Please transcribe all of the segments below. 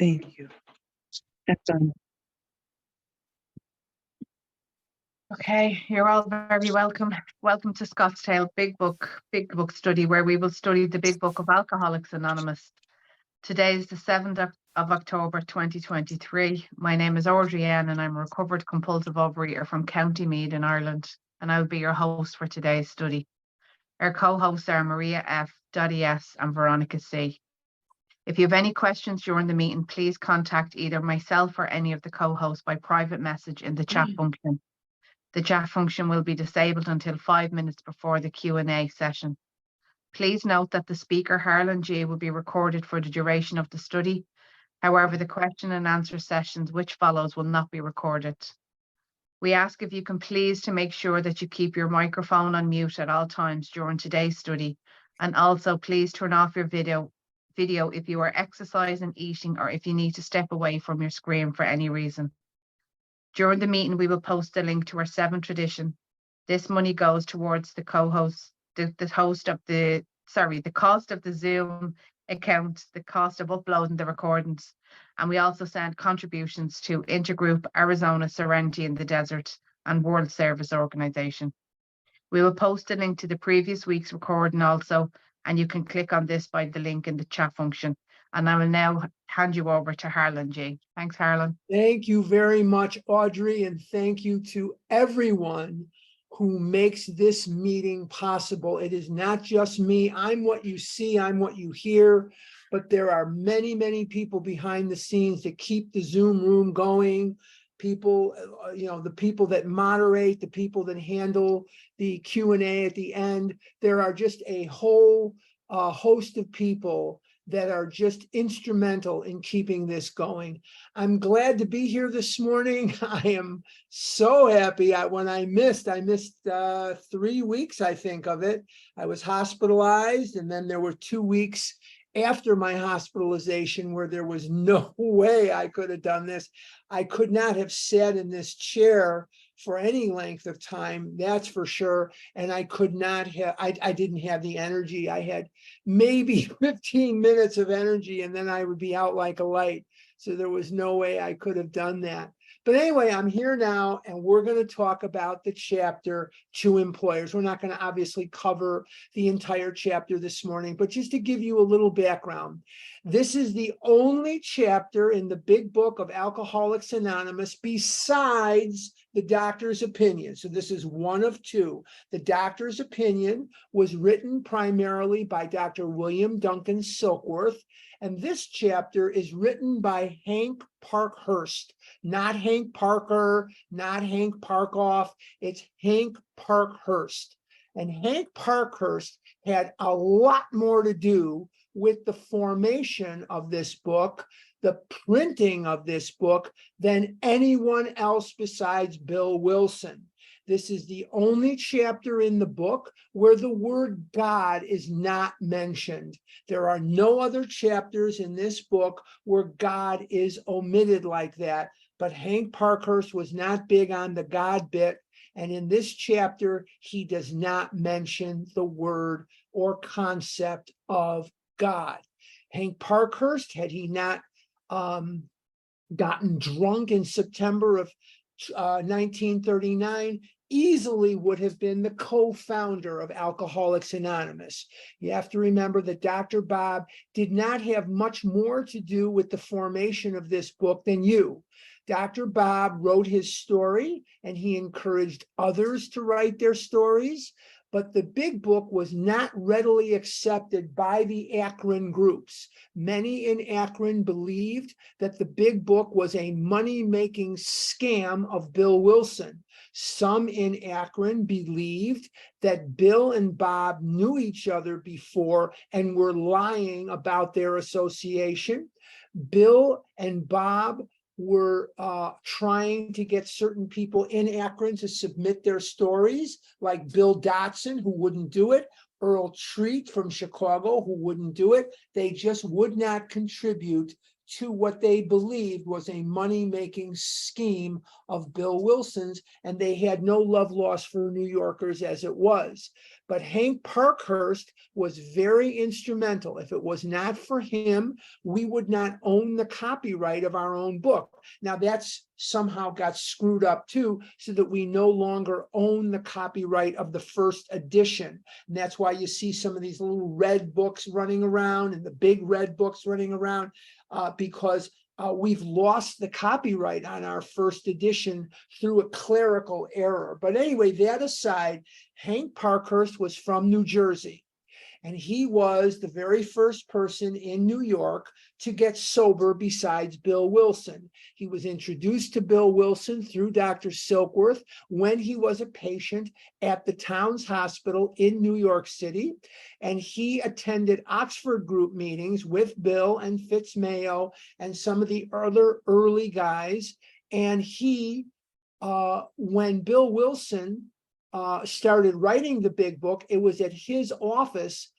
Thank you. That's done. Okay, you're all very welcome. Welcome to Scottsdale Big Book Study, where we will study the Big Book of Alcoholics Anonymous. Today is the 7th of October 2023. My name is Audrey Ann and I'm a recovered compulsive overeater from County Meath in Ireland, and I'll be your host for today's study. Our co-hosts are Maria F., Dottie S. and Veronica C. If you have any questions during the meeting, please contact either myself or any of the co-hosts by private message in the chat function. The chat function will be disabled until 5 minutes before the Q&A session. Please note that the speaker, Harlan G, will be recorded for the duration of the study. However, the question and answer sessions which follows will not be recorded. We ask if you can please to make sure that you keep your microphone on mute at all times during today's study, and also please turn off your video if you are exercising, eating, or if you need to step away from your screen for any reason. During the meeting, we will post a link to our 7th tradition. This money goes towards the co-host, the cost of the Zoom account, the cost of uploading the recordings. And we also send contributions to Intergroup, Arizona Serenity in the Desert, and World Service Organization. We will post a link to the previous week's recording also, and you can click on this by the link in the chat function. And I will now hand you over to Harlan G. Thanks, Harlan. Thank you very much, Audrey, and thank you to everyone who makes this meeting possible. It is not just me. I'm what you see, I'm what you hear, but there are many, many people behind the scenes that keep the Zoom room going. People, the people that moderate, the people that handle the Q&A at the end. There are just a whole host of people that are just instrumental in keeping this going. I'm glad to be here this morning. I am so happy. When I missed 3 weeks, I think, of it. I was hospitalized, and then there were 2 weeks after my hospitalization where there was no way I could have done this. I could not have sat in this chair for any length of time, that's for sure. And I could not have, I didn't have the energy. I had maybe 15 minutes of energy and then I would be out like a light. So there was no way I could have done that. But anyway, I'm here now and we're going to talk about the chapter to employers. We're not going to obviously cover the entire chapter this morning, but just to give you a little background. This is the only chapter in the Big Book of Alcoholics Anonymous besides the doctor's opinion. So this is one of two. The doctor's opinion was written primarily by Dr. William Duncan Silkworth, and this chapter is written by Hank Parkhurst, not Hank Parker, not Hank Parkoff. It's Hank Parkhurst. And Hank Parkhurst had a lot more to do with the formation of this book, the printing of this book, than anyone else besides Bill Wilson. This is the only chapter in the book where the word God is not mentioned. There are no other chapters in this book where God is omitted like that. But Hank Parkhurst was not big on the God bit. And in this chapter, he does not mention the word or concept of God. Hank Parkhurst, had he not gotten drunk in September of 1939, easily would have been the co-founder of Alcoholics Anonymous. You have to remember that Dr. Bob did not have much more to do with the formation of this book than you. Dr. Bob wrote his story and he encouraged others to write their stories, but the Big Book was not readily accepted by the Akron groups. Many in Akron believed that the Big Book was a money-making scam of Bill Wilson. Some in Akron believed that Bill and Bob knew each other before and were lying about their association. Bill and Bob were trying to get certain people in Akron to submit their stories, like Bill Dotson, who wouldn't do it, Earl Treat from Chicago, who wouldn't do it. They just would not contribute to what they believed was a money-making scheme of Bill Wilson's, and they had no love lost for New Yorkers as it was. But Hank Parkhurst was very instrumental. If it was not for him, we would not own the copyright of our own book. Now that's somehow got screwed up too, so that we no longer own the copyright of the first edition. And that's why you see some of these little red books running around and the big red books running around, because we've lost the copyright on our first edition through a clerical error. But anyway, that aside, Hank Parkhurst was from New Jersey. And he was the very first person in New York to get sober besides Bill Wilson. He was introduced to Bill Wilson through Dr. Silkworth when he was a patient at the Towns Hospital in New York City. And he attended Oxford group meetings with Bill and Fitzmayo and some of the other early guys. And he, when Bill Wilson started writing the big book, it was at his office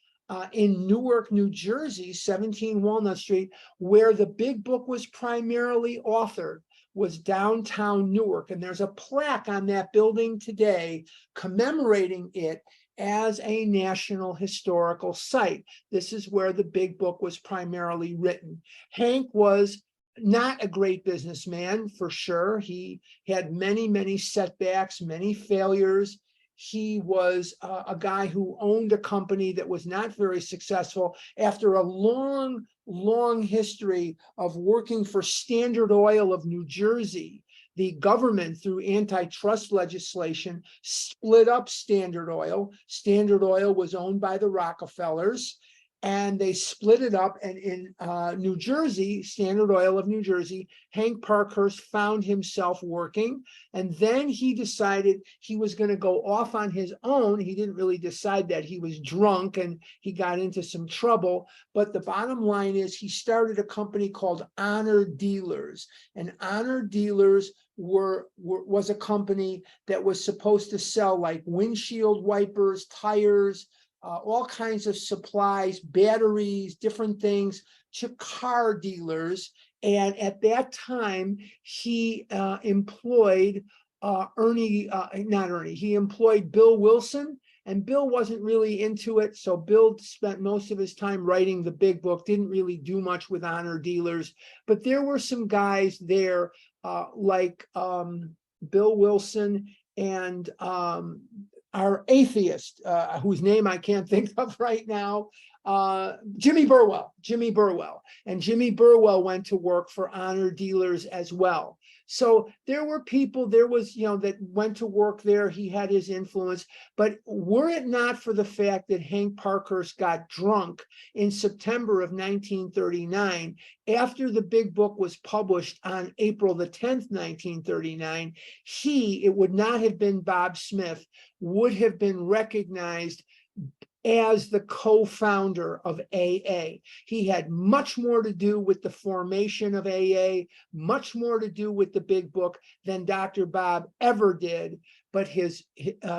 in Newark, New Jersey, 17 Walnut Street, where the big book was primarily authored, was downtown Newark. And there's a plaque on that building today commemorating it as a National Historical Site. This is where the big book was primarily written. Hank was not a great businessman, for sure. He had many, many setbacks, many failures. He was a guy who owned a company that was not very successful. After a long, long history of working for Standard Oil of New Jersey, the government, through antitrust legislation, split up Standard Oil. Standard Oil was owned by the Rockefellers, and they split it up. And in New Jersey, Standard Oil of New Jersey, Hank Parkhurst found himself working. And then he decided he was going to go off on his own. He didn't really decide that. He was drunk and he got into some trouble. But the bottom line is he started a company called Honor Dealers. And Honor Dealers was a company that was supposed to sell like windshield wipers, tires, all kinds of supplies, batteries, different things to car dealers. And at that time, he employed he employed Bill Wilson, and Bill wasn't really into it. So Bill spent most of his time writing the big book, didn't really do much with Honor Dealers. But there were some guys there like Bill Wilson and our atheist, whose name I can't think of right now, Jimmy Burwell. And Jimmy Burwell went to work for Honor Dealers as well. So there were people, that went to work there. He had his influence. But were it not for the fact that Hank Parkhurst got drunk in September of 1939, after the big book was published on April the 10th, 1939, it would not have been Bob Smith, would have been recognized as the co-founder of AA. He had much more to do with the formation of AA, much more to do with the big book than Dr. Bob ever did. But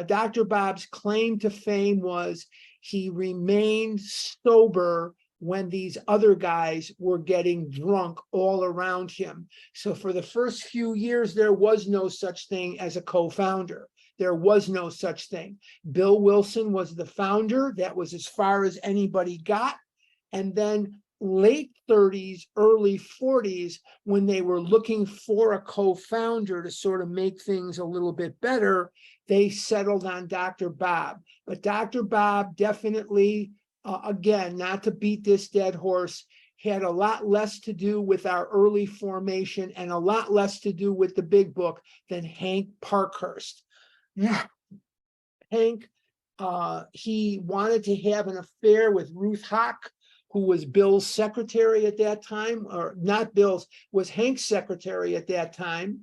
Dr. Bob's claim to fame was he remained sober when these other guys were getting drunk all around him. So for the first few years, there was no such thing as a co-founder. There was no such thing. Bill Wilson was the founder. That was as far as anybody got. And then late 30s, early 40s, when they were looking for a co-founder to sort of make things a little bit better, they settled on Dr. Bob. But Dr. Bob definitely, again, not to beat this dead horse, had a lot less to do with our early formation and a lot less to do with the big book than Hank Parkhurst. Hank, he wanted to have an affair with Ruth Hock, who was Bill's secretary at that time, or not Bill's, was Hank's secretary at that time.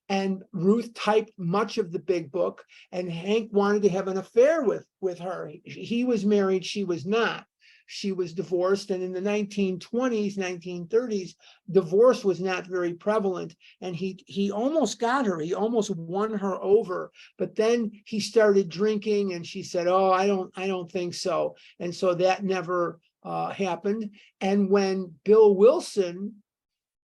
And Ruth typed much of the big book, and Hank wanted to have an affair with her. He was married, she was not. She was divorced, and in the 1920s, 1930s, divorce was not very prevalent, and he almost got her. He almost won her over, but then he started drinking, and she said, "Oh, I don't think so," and so that never happened. And when Bill Wilson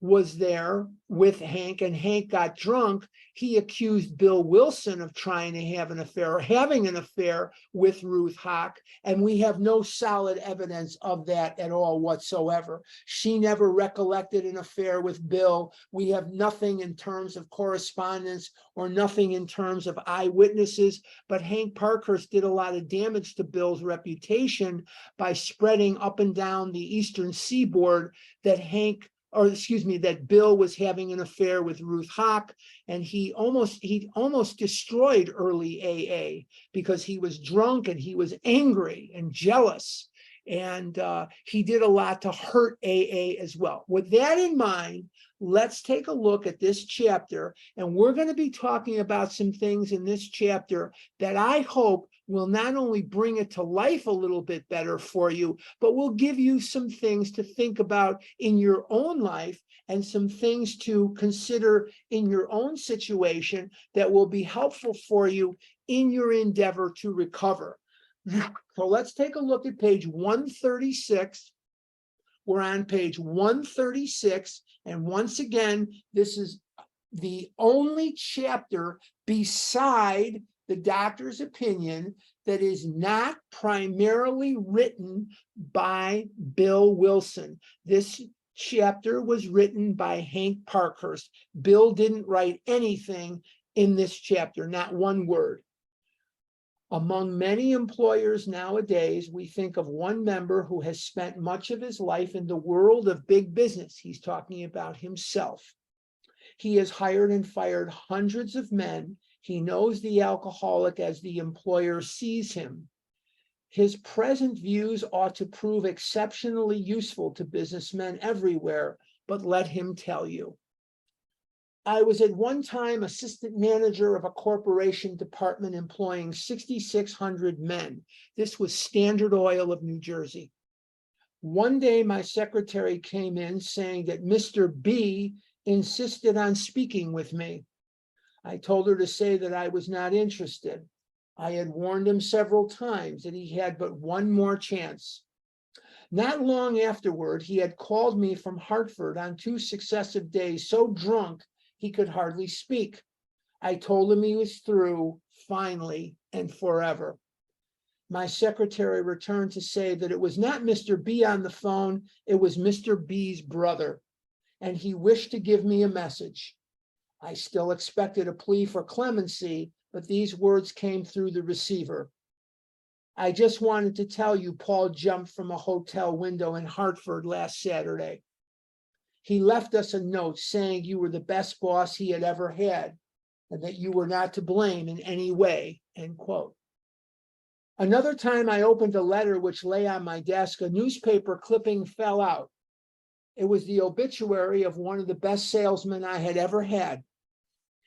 was there with Hank and Hank got drunk, he accused Bill Wilson of trying to have an affair or having an affair with Ruth Haack. And we have no solid evidence of that at all whatsoever. She never recollected an affair with Bill. We have nothing in terms of correspondence or nothing in terms of eyewitnesses, but Hank Parkhurst did a lot of damage to Bill's reputation by spreading up and down the Eastern Seaboard that that Bill was having an affair with Ruth Haack, and he almost destroyed early AA because he was drunk and he was angry and jealous, and he did a lot to hurt AA as well. With that in mind, let's take a look at this chapter, and we're going to be talking about some things in this chapter that I hope will not only bring it to life a little bit better for you, but will give you some things to think about in your own life and some things to consider in your own situation that will be helpful for you in your endeavor to recover. So let's take a look at page 136. We're on page 136. And once again, this is the only chapter beside the doctor's opinion that is not primarily written by Bill Wilson. This chapter was written by Hank Parkhurst. Bill didn't write anything in this chapter, not one word. Among many employers nowadays, we think of one member who has spent much of his life in the world of big business. He's talking about himself. He has hired and fired hundreds of men. He knows the alcoholic as the employer sees him. His present views ought to prove exceptionally useful to businessmen everywhere, but let him tell you. I was at one time assistant manager of a corporation department employing 6,600 men. This was Standard Oil of New Jersey. One day, my secretary came in saying that Mr. B insisted on speaking with me. I told her to say that I was not interested. I had warned him several times that he had but one more chance. Not long afterward, he had called me from Hartford on 2 successive days, so drunk he could hardly speak. I told him he was through, finally and forever. My secretary returned to say that it was not Mr. B on the phone, it was Mr. B's brother, and he wished to give me a message. I still expected a plea for clemency, but these words came through the receiver. I just wanted to tell you Paul jumped from a hotel window in Hartford last Saturday. He left us a note saying you were the best boss he had ever had and that you were not to blame in any way, end quote. Another time I opened a letter which lay on my desk, a newspaper clipping fell out. It was the obituary of one of the best salesmen I had ever had.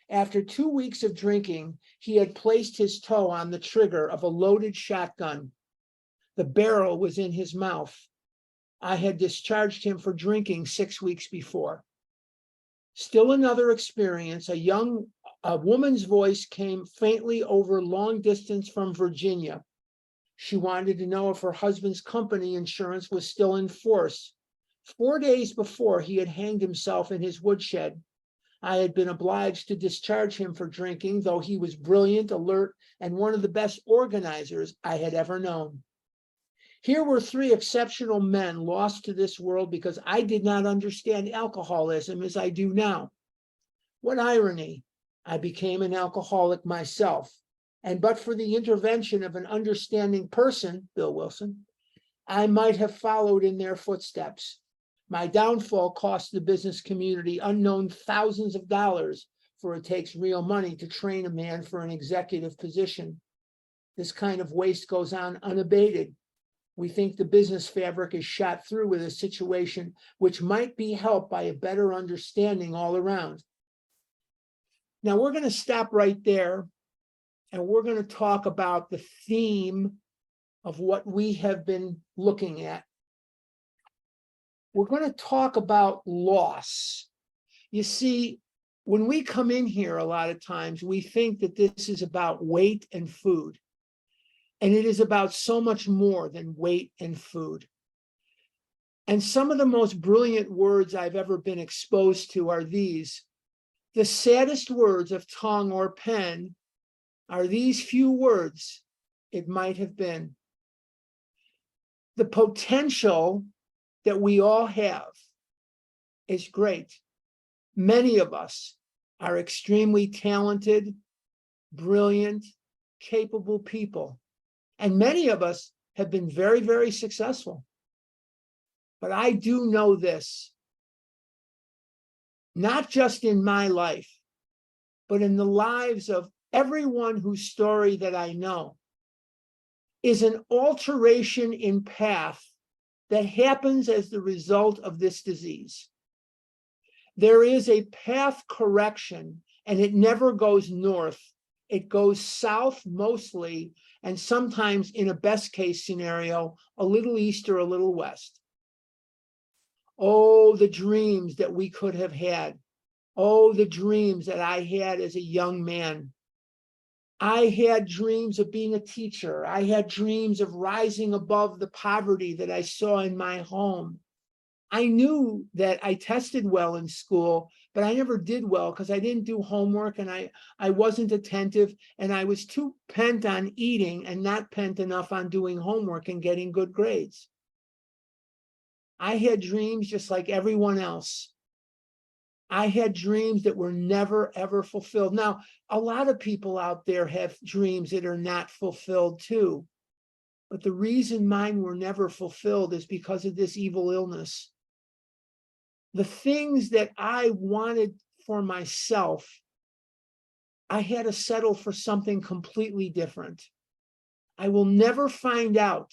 After 2 weeks of drinking, he had placed his toe on the trigger of a loaded shotgun. The barrel was in his mouth. I had discharged him for drinking 6 weeks before. Still another experience, a woman's voice came faintly over long distance from Virginia. She wanted to know if her husband's company insurance was still in force. 4 days before, he had hanged himself in his woodshed. I had been obliged to discharge him for drinking, though he was brilliant, alert, and one of the best organizers I had ever known. Here were 3 exceptional men lost to this world because I did not understand alcoholism as I do now. What irony! I became an alcoholic myself, and but for the intervention of an understanding person, Bill Wilson, I might have followed in their footsteps. My downfall cost the business community unknown thousands of dollars, for it takes real money to train a man for an executive position. This kind of waste goes on unabated. We think the business fabric is shot through with a situation which might be helped by a better understanding all around. Now we're going to stop right there, and we're going to talk about the theme of what we have been looking at. We're going to talk about loss. You see, when we come in here, a lot of times we think that this is about weight and food. And it is about so much more than weight and food. And some of the most brilliant words I've ever been exposed to are these. The saddest words of tongue or pen are these few words, it might have been. The potential that we all have is great. Many of us are extremely talented, brilliant, capable people. And many of us have been very, very successful. But I do know this, not just in my life, but in the lives of everyone whose story that I know, is an alteration in path that happens as the result of this disease. There is a path correction, and it never goes north. It goes south mostly, and sometimes in a best case scenario, a little east or a little west. Oh, the dreams that we could have had. Oh, the dreams that I had as a young man. I had dreams of being a teacher. I had dreams of rising above the poverty that I saw in my home. I knew that I tested well in school, but I never did well because I didn't do homework, and I wasn't attentive, and I was too pent on eating and not pent enough on doing homework and getting good grades. I had dreams just like everyone else. I had dreams that were never, ever fulfilled. Now, a lot of people out there have dreams that are not fulfilled too. But the reason mine were never fulfilled is because of this evil illness. The things that I wanted for myself, I had to settle for something completely different. I will never find out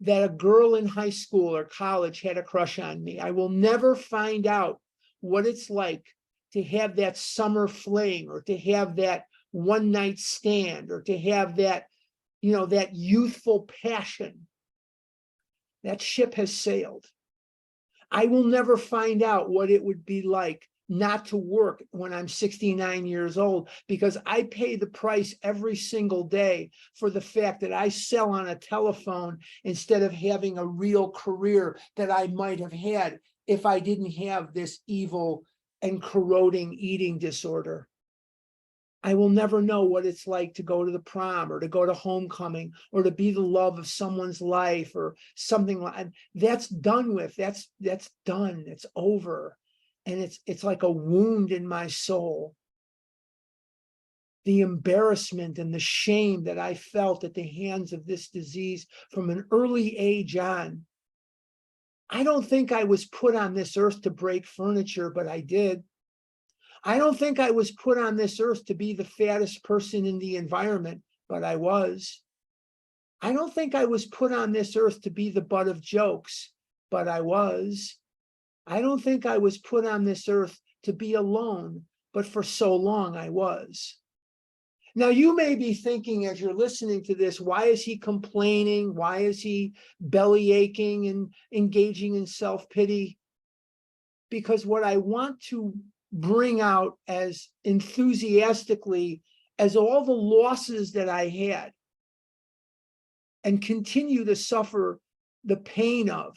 that a girl in high school or college had a crush on me. I will never find out what it's like to have that summer fling, or to have that one night stand, or to have that, that youthful passion. That ship has sailed. I will never find out what it would be like not to work when I'm 69 years old, because I pay the price every single day for the fact that I sell on a telephone instead of having a real career that I might have had if I didn't have this evil and corroding eating disorder. I will never know what it's like to go to the prom, or to go to homecoming, or to be the love of someone's life, or something like that. That's done with. That's done. It's over. And it's like a wound in my soul. The embarrassment and the shame that I felt at the hands of this disease from an early age on. I don't think I was put on this earth to break furniture, but I did. I don't think I was put on this earth to be the fattest person in the environment, but I was. I don't think I was put on this earth to be the butt of jokes, but I was. I don't think I was put on this earth to be alone, but for so long I was. Now, you may be thinking as you're listening to this, why is he complaining? Why is he belly aching and engaging in self-pity? Because what I want to bring out as enthusiastically as all the losses that I had and continue to suffer the pain of,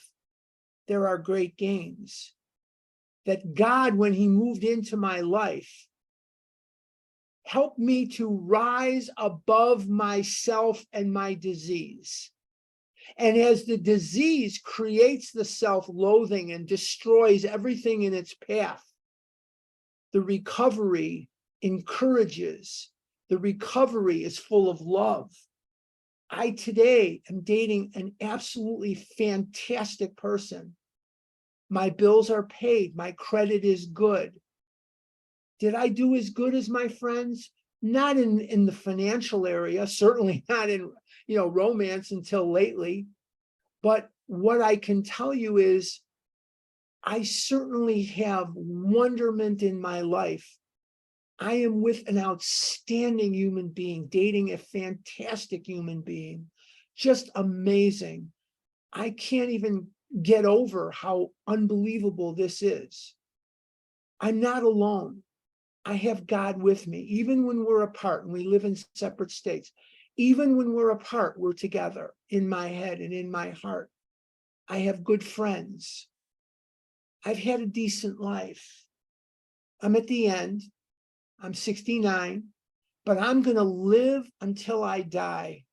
there are great gains. That God, when he moved into my life, helped me to rise above myself and my disease. And as the disease creates the self-loathing and destroys everything in its path, the recovery encourages. The recovery is full of love. I today am dating an absolutely fantastic person. My bills are paid. My credit is good. Did I do as good as my friends? Not in the financial area, certainly not in romance until lately. But what I can tell you is I certainly have wonderment in my life. I am with an outstanding human being, dating a fantastic human being, just amazing. I can't even get over how unbelievable this is. I'm not alone. I have God with me. Even when we're apart and we live in separate states, even when we're apart, we're together in my head and in my heart. I have good friends. I've had a decent life. I'm at the end. I'm 69, but I'm going to live until I die.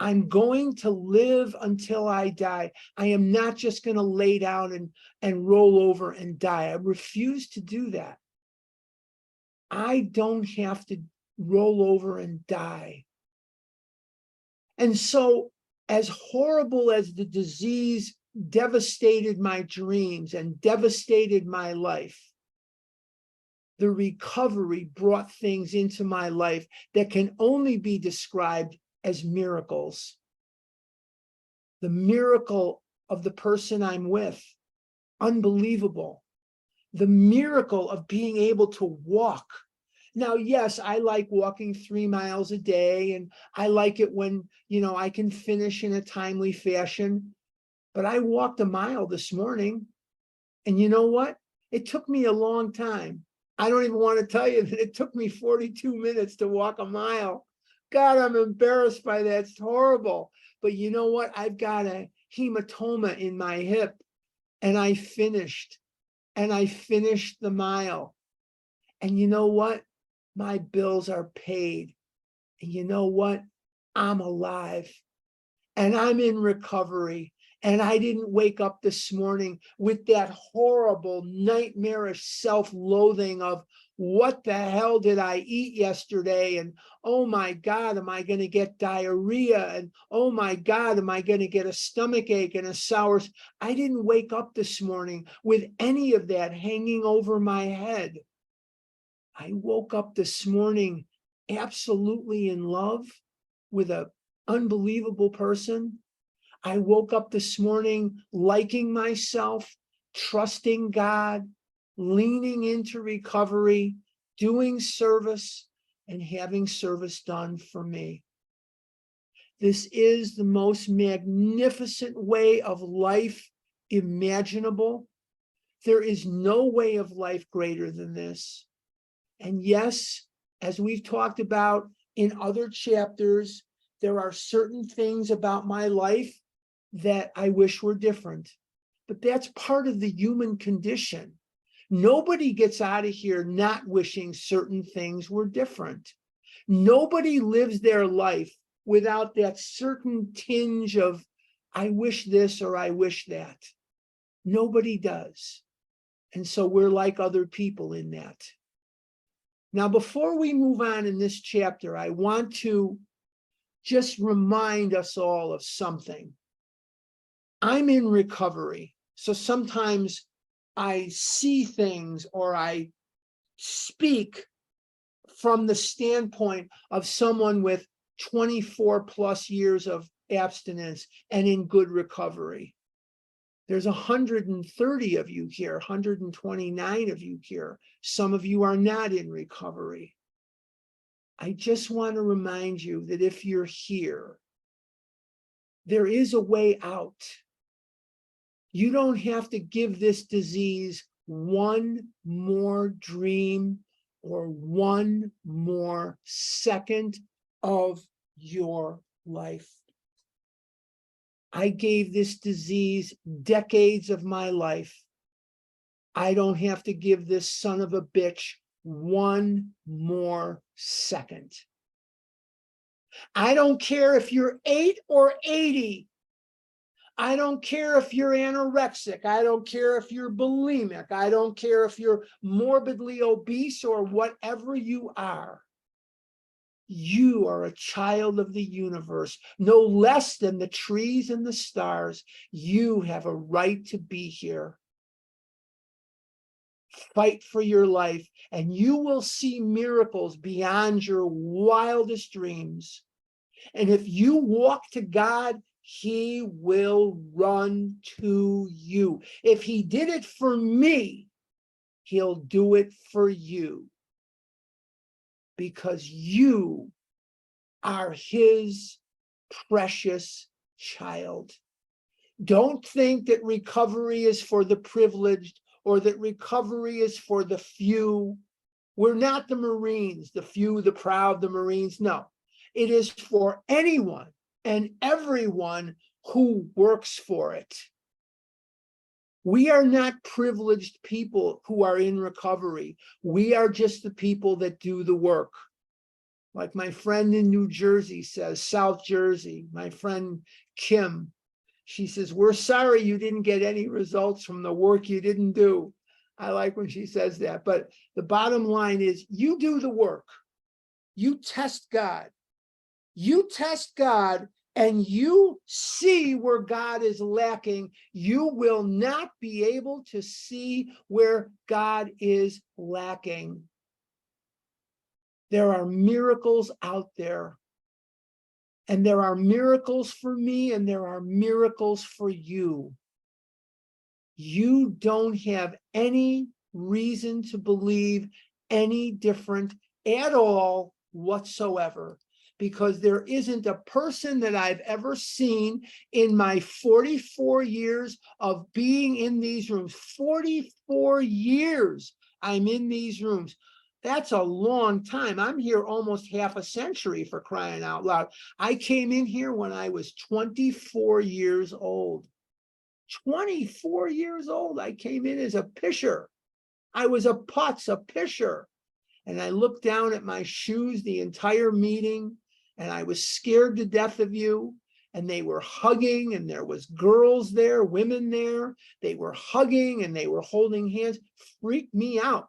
I'm going to live until I die. I am not just going to lay down and roll over and die. I refuse to do that. I don't have to roll over and die. And so, as horrible as the disease devastated my dreams and devastated my life, the recovery brought things into my life that can only be described as miracles. The miracle of the person I'm with, unbelievable. The miracle of being able to walk. Now, yes, I like walking 3 miles a day, and I like it when, I can finish in a timely fashion. But I walked a mile this morning, and you know what? It took me a long time. I don't even want to tell you that it took me 42 minutes to walk a mile. God, I'm embarrassed by that. It's horrible. But you know what? I've got a hematoma in my hip, and I finished the mile. And you know what? My bills are paid. And you know what? I'm alive, and I'm in recovery. And I didn't wake up this morning with that horrible, nightmarish self-loathing of what the hell did I eat yesterday? And oh my God, am I going to get diarrhea? And oh my God, am I going to get a stomach ache and a sour? I didn't wake up this morning with any of that hanging over my head. I woke up this morning absolutely in love with an unbelievable person. I woke up this morning liking myself, trusting God, leaning into recovery, doing service, and having service done for me. This is the most magnificent way of life imaginable. There is no way of life greater than this. And yes, as we've talked about in other chapters, there are certain things about my life that I wish were different, but that's part of the human condition. Nobody gets out of here not wishing certain things were different. Nobody lives their life without that certain tinge of, I wish this or I wish that. Nobody does. And so we're like other people in that. Now, before we move on in this chapter, I want to just remind us all of something. I'm in recovery, so sometimes I see things or I speak from the standpoint of someone with 24 plus years of abstinence and in good recovery. There's 130 of you here, 129 of you here. Some of you are not in recovery. I just want to remind you that if you're here, there is a way out. You don't have to give this disease one more dream or one more second of your life. I gave this disease decades of my life. I don't have to give this son of a bitch one more second. I don't care if you're 8 or 80. I don't care if you're anorexic. I don't care if you're bulimic. I don't care if you're morbidly obese or whatever you are. You are a child of the universe, no less than the trees and the stars. You have a right to be here. Fight for your life, and you will see miracles beyond your wildest dreams. And if you walk to God, He will run to you. If He did it for me, He'll do it for you. Because you are His precious child. Don't think that recovery is for the privileged or that recovery is for the few. We're not the Marines, the few, the proud, the Marines. No, it is for anyone and everyone who works for it. We are not privileged people who are in recovery. We are just the people that do the work. Like my friend in New Jersey says, South Jersey, my friend Kim, she says, we're sorry you didn't get any results from the work you didn't do. I like when she says that, but the bottom line is you do the work. You test God. You test God and you see where God is lacking. You will not be able to see where God is lacking. There are miracles out there. And there are miracles for me and there are miracles for you. You don't have any reason to believe any different at all whatsoever, because there isn't a person that I've ever seen in my 44 years of being in these rooms. 44 years I'm in these rooms. That's a long time. I'm here almost half a century, for crying out loud. I came in here when I was 24 years old. 24 years old. I came in as a pisher. I was a putz, a pisher. And I looked down at my shoes the entire meeting, and I was scared to death of you. And they were hugging, and there was girls there, women there. They were hugging and they were holding hands. Freaked me out.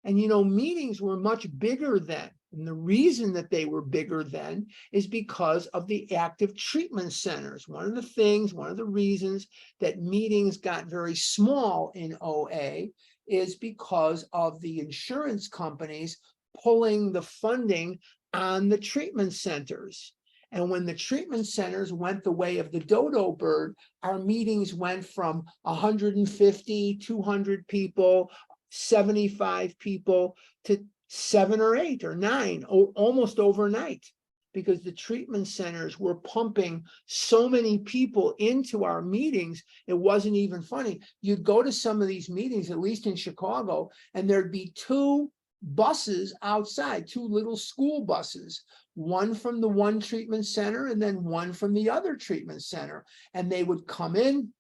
And you know, meetings were much bigger then. And the reason that they were bigger then is because of the active treatment centers. One of the reasons that meetings got very small in OA is because of the insurance companies pulling the funding on the treatment centers. And when the treatment centers went the way of the dodo bird, our meetings went from 150, 200 people, 75 people to 7 or 8 or 9, almost overnight, because the treatment centers were pumping so many people into our meetings. It wasn't even funny. You'd go to some of these meetings, at least in Chicago, and there'd be 2 buses outside, 2 little school buses, one from the one treatment center and then one from the other treatment center. And they would come in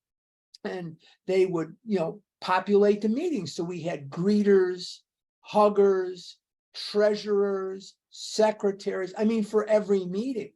and they would, you know, populate the meetings. So we had greeters, huggers, treasurers, secretaries, I mean, for every meeting.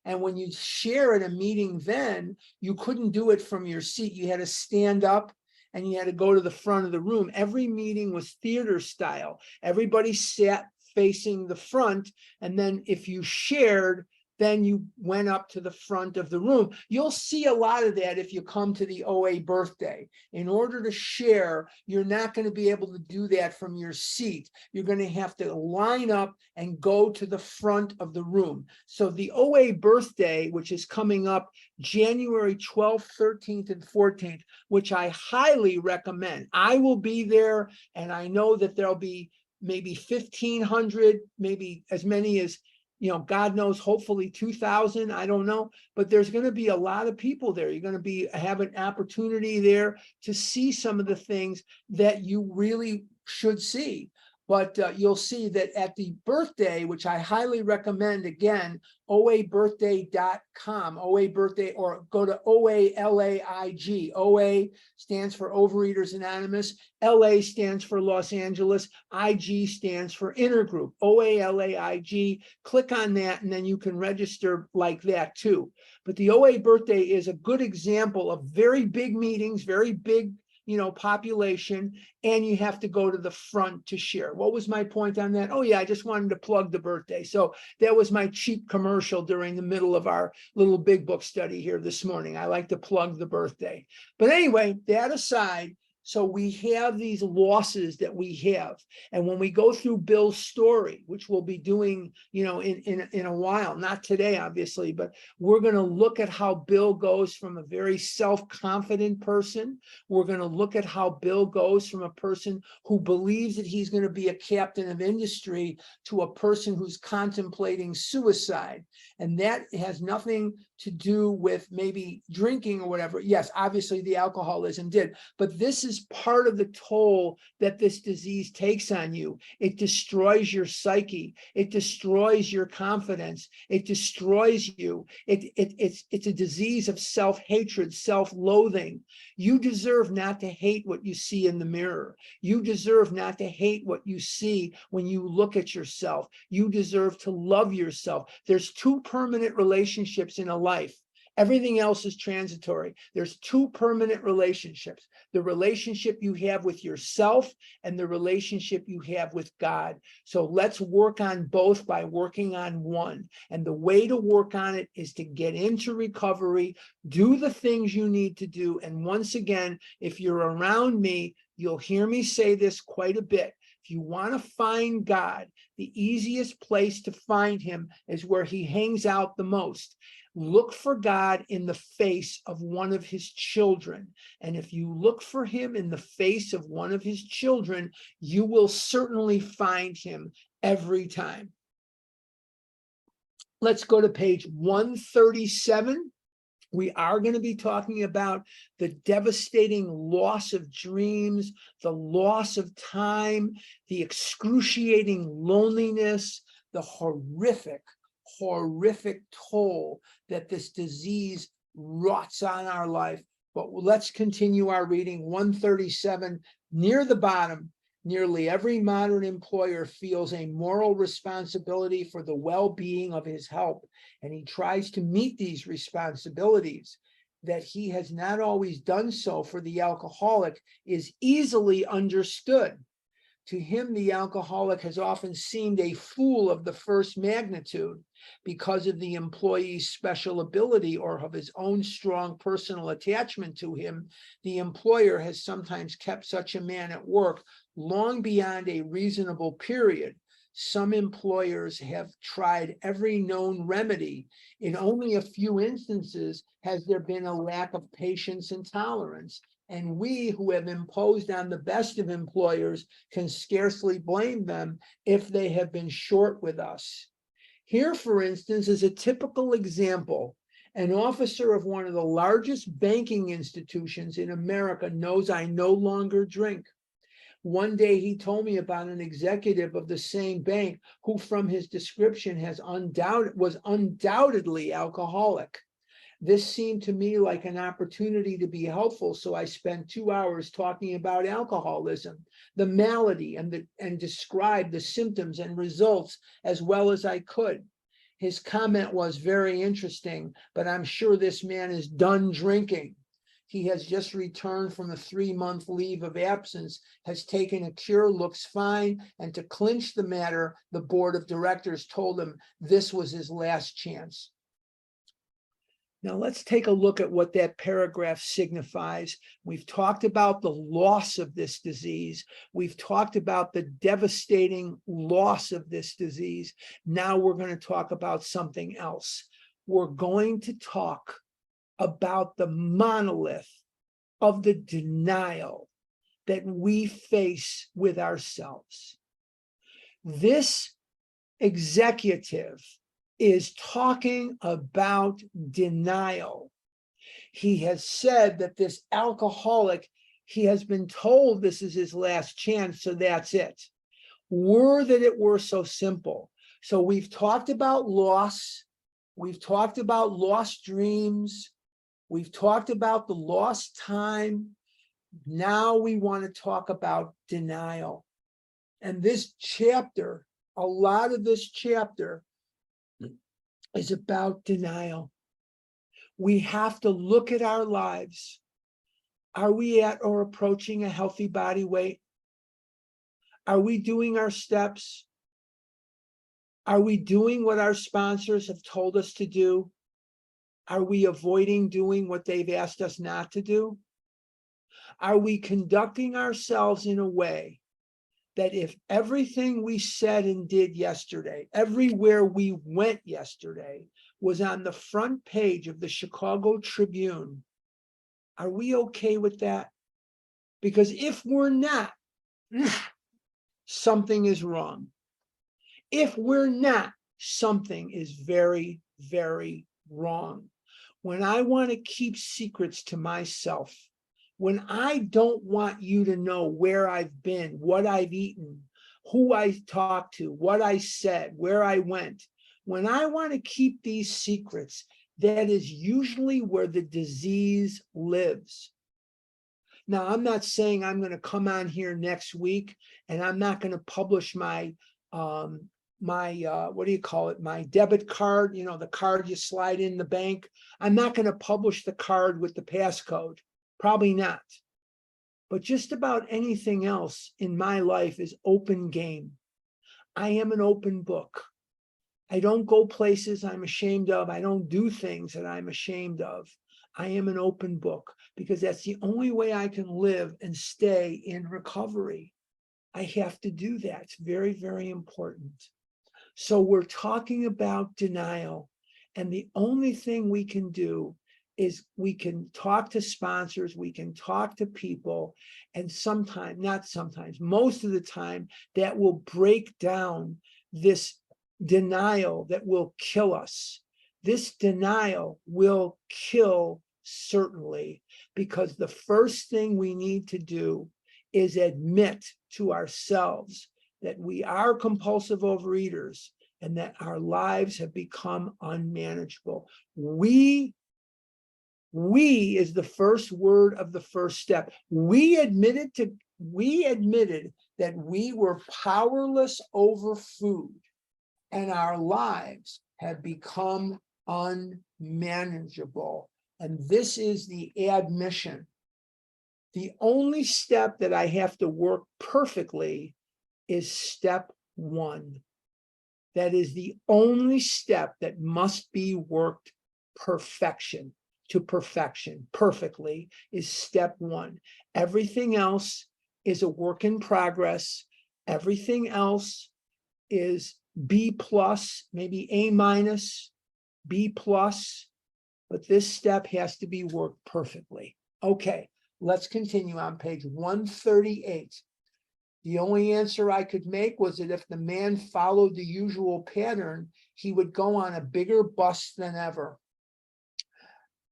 And when you share at a meeting then, you couldn't do it from your seat. You had to stand up and you had to go to the front of the room. Every meeting was theater style. Everybody sat facing the front. And then if you shared, then you went up to the front of the room. You'll see a lot of that if you come to the OA birthday. In order to share, you're not going to be able to do that from your seat. You're going to have to line up and go to the front of the room. So the OA birthday, which is coming up January 12th, 13th, and 14th, which I highly recommend. I will be there, and I know that there'll be maybe 1,500, maybe as many as, you know, God knows, hopefully 2,000, I don't know, but there's going to be a lot of people there. You're going to have an opportunity there to see some of the things that you really should see. But you'll see that at the birthday, which I highly recommend, again, oabirthday.com, OA birthday, or go to OALAIG. OA stands for Overeaters Anonymous. LA stands for Los Angeles. IG stands for Intergroup. OALAIG. Click on that, and then you can register like that too. But the OA birthday is a good example of very big meetings, very big, you know, population, and you have to go to the front to share. What was my point on that? Oh yeah, I just wanted to plug the birthday. So that was my cheap commercial during the middle of our little big book study here this morning. I like to plug the birthday. But anyway, that aside, so we have these losses that we have. And when we go through Bill's story, which we'll be doing, you know, in a while, not today, obviously, but we're going to look at how Bill goes from a very self-confident person. We're going to look at how Bill goes from a person who believes that he's going to be a captain of industry to a person who's contemplating suicide. And that has nothing to do with maybe drinking or whatever. Yes, obviously the alcoholism did, but this is is part of the toll that this disease takes on you. It destroys your psyche. It destroys your confidence. It destroys you. It's a disease of self-hatred, self-loathing. You deserve not to hate what you see in the mirror. You deserve not to hate what you see when you look at yourself. You deserve to love yourself. There's two permanent relationships in a life. Everything else is transitory. There's two permanent relationships: the relationship you have with yourself and the relationship you have with God. So let's work on both by working on one. And the way to work on it is to get into recovery, do the things you need to do. And once again, if you're around me, you'll hear me say this quite a bit. If you want to find God, the easiest place to find him is where he hangs out the most. Look for God in the face of one of his children. And if you look for him in the face of one of his children, you will certainly find him every time. Let's go to page 137. We are going to be talking about the devastating loss of dreams, the loss of time, the excruciating loneliness, the horrific toll that this disease wroughts on our life. But let's continue our reading. 137, near the bottom. Nearly every modern employer feels a moral responsibility for the well-being of his help, and he tries to meet these responsibilities. That he has not always done so for the alcoholic is easily understood. To him, the alcoholic has often seemed a fool of the first magnitude because of the employee's special ability or of his own strong personal attachment to him. The employer has sometimes kept such a man at work long beyond a reasonable period. Some employers have tried every known remedy. In only a few instances has there been a lack of patience and tolerance. And we who have imposed on the best of employers can scarcely blame them if they have been short with us. Here, for instance, is a typical example. An officer of one of the largest banking institutions in America knows I no longer drink. One day he told me about an executive of the same bank who, from his description, was undoubtedly alcoholic. This seemed to me like an opportunity to be helpful, so I spent 2 hours talking about alcoholism, the malady, and described the symptoms and results as well as I could. His comment was very interesting, but I'm sure this man is done drinking. He has just returned from a 3-month leave of absence, has taken a cure, looks fine, and to clinch the matter, the board of directors told him this was his last chance. Now let's take a look at what that paragraph signifies. We've talked about the loss of this disease. We've talked about the devastating loss of this disease. Now we're going to talk about something else. We're going to talk about the monolith of the denial that we face with ourselves. This executive is talking about denial. He has said that this alcoholic, he has been told this is his last chance, so that's it. Were that it were so simple. So we've talked about loss. We've talked about lost dreams. We've talked about the lost time. Now we want to talk about denial. And this chapter, a lot of this chapter is about denial. We have to look at our lives. Are we at or approaching a healthy body weight? Are we doing our steps? Are we doing what our sponsors have told us to do? Are we avoiding doing what they've asked us not to do? Are we conducting ourselves in a way that if everything we said and did yesterday, everywhere we went yesterday, was on the front page of the Chicago Tribune, are we okay with that? Because if we're not, something is wrong. If we're not, something is very, very wrong. When I want to keep secrets to myself, When I don't want you to know where I've been, what I've eaten, who I talked to, what I said, where I went, when I want to keep these secrets, that is usually where the disease lives. Now, I'm not saying I'm going to come on here next week and I'm not going to publish my what do you call it? My debit card, you know, the card you slide in the bank. I'm not going to publish the card with the passcode. Probably not. But just about anything else in my life is open game. I am an open book. I don't go places I'm ashamed of. I don't do things that I'm ashamed of. I am an open book because that's the only way I can live and stay in recovery. I have to do that. It's very, very important. So we're talking about denial. And the only thing we can do is we can talk to sponsors, we can talk to people, and sometimes, not sometimes, most of the time, that will break down this denial that will kill us. This denial will kill certainly, because the first thing we need to do is admit to ourselves that we are compulsive overeaters and that our lives have become unmanageable. We is the first word of the first step. We admitted that we were powerless over food and our lives have become unmanageable. And this is the admission. The only step that I have to work perfectly is step one. That is the only step that must be worked perfection. To perfection, perfectly, is step one. Everything else is a work in progress. Everything else is B plus, maybe A minus, B plus, but this step has to be worked perfectly. Okay, let's continue on page 138. The only answer I could make was that if the man followed the usual pattern, he would go on a bigger bust than ever.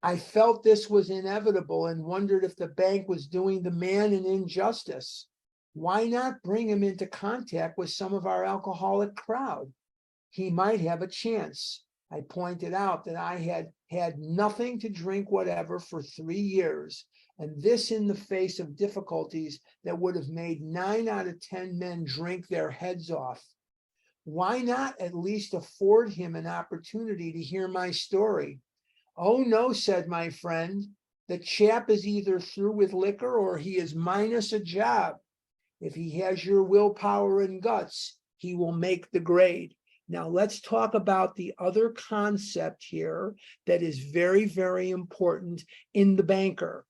I felt this was inevitable and wondered if the bank was doing the man an injustice. Why not bring him into contact with some of our alcoholic crowd? He might have a chance. I pointed out that I had had nothing to drink whatever for 3 years, and this in the face of difficulties that would have made 9 out of 10 men drink their heads off. Why not at least afford him an opportunity to hear my story? Oh, no, said my friend. The chap is either through with liquor or he is minus a job. If he has your willpower and guts, he will make the grade. Now, let's talk about the other concept here that is very, very important in the banker.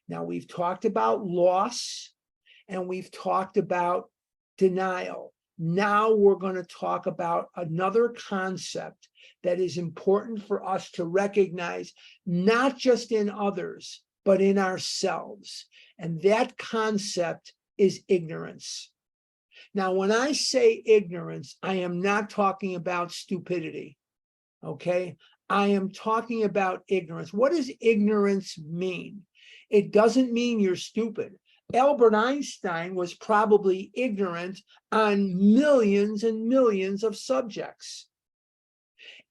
Now, we've talked about loss and we've talked about denial. Now we're going to talk about another concept that is important for us to recognize, not just in others, but in ourselves. And that concept is ignorance. Now, when I say ignorance, I am not talking about stupidity, okay? I am talking about ignorance. What does ignorance mean? It doesn't mean you're stupid. Albert Einstein was probably ignorant on millions and millions of subjects.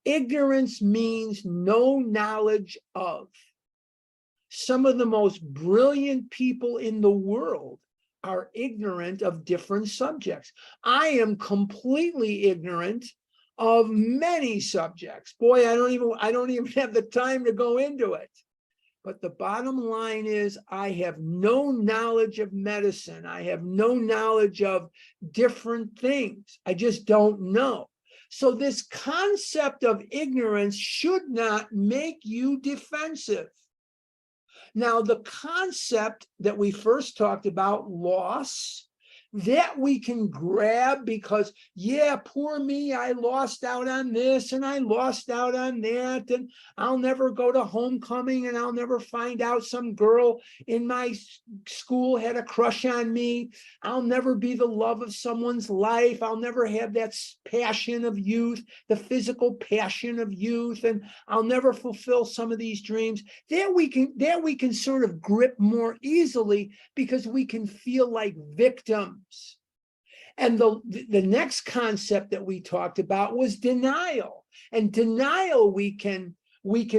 Ignorance means no knowledge of. Some of the most brilliant people in the world are ignorant of different subjects. I am completely ignorant of many subjects. Boy, I don't even have the time to go into it. But the bottom line is I have no knowledge of medicine. I have no knowledge of different things. I just don't know. So this concept of ignorance should not make you defensive. Now, the concept that we first talked about, loss, that we can grab because, yeah, poor me, I lost out on this and I lost out on that, and I'll never go to homecoming and I'll never find out some girl in my school had a crush on me. I'll never be the love of someone's life. I'll never have that passion of youth, the physical passion of youth, and I'll never fulfill some of these dreams. That we can sort of grip more easily because we can feel like victims. And the next concept that we talked about was denial. And denial we can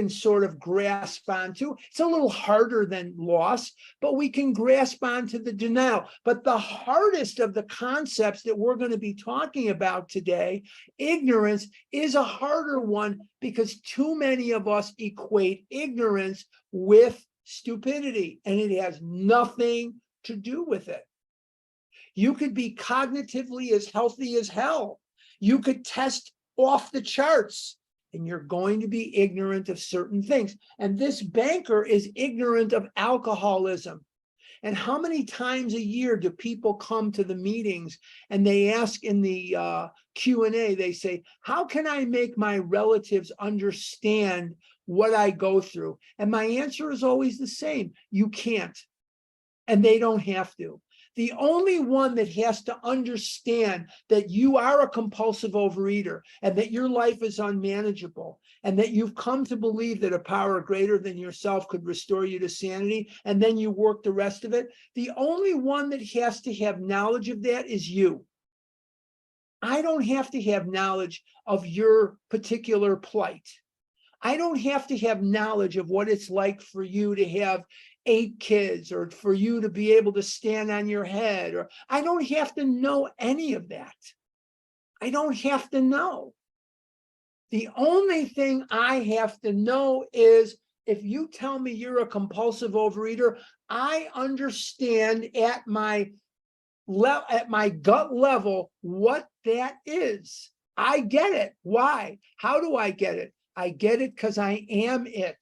sort of grasp onto. It's a little harder than loss, but we can grasp onto the denial. But the hardest of the concepts that we're going to be talking about today, ignorance, is a harder one because too many of us equate ignorance with stupidity, and it has nothing to do with it. You could be cognitively as healthy as hell. You could test off the charts, and you're going to be ignorant of certain things. And this banker is ignorant of alcoholism. And how many times a year do people come to the meetings and they ask in the Q&A, they say, how can I make my relatives understand what I go through? And my answer is always the same. You can't, and they don't have to. The only one that has to understand that you are a compulsive overeater and that your life is unmanageable and that you've come to believe that a power greater than yourself could restore you to sanity, and then you work the rest of it, the only one that has to have knowledge of that is you. I don't have to have knowledge of your particular plight. I don't have to have knowledge of what it's like for you to have 8 kids, or for you to be able to stand on your head, or I don't have to know any of that. I don't have to know. The only thing I have to know is if you tell me you're a compulsive overeater, I understand at my gut level what that is. I get it. Why? How do I get it? I get it because I am it.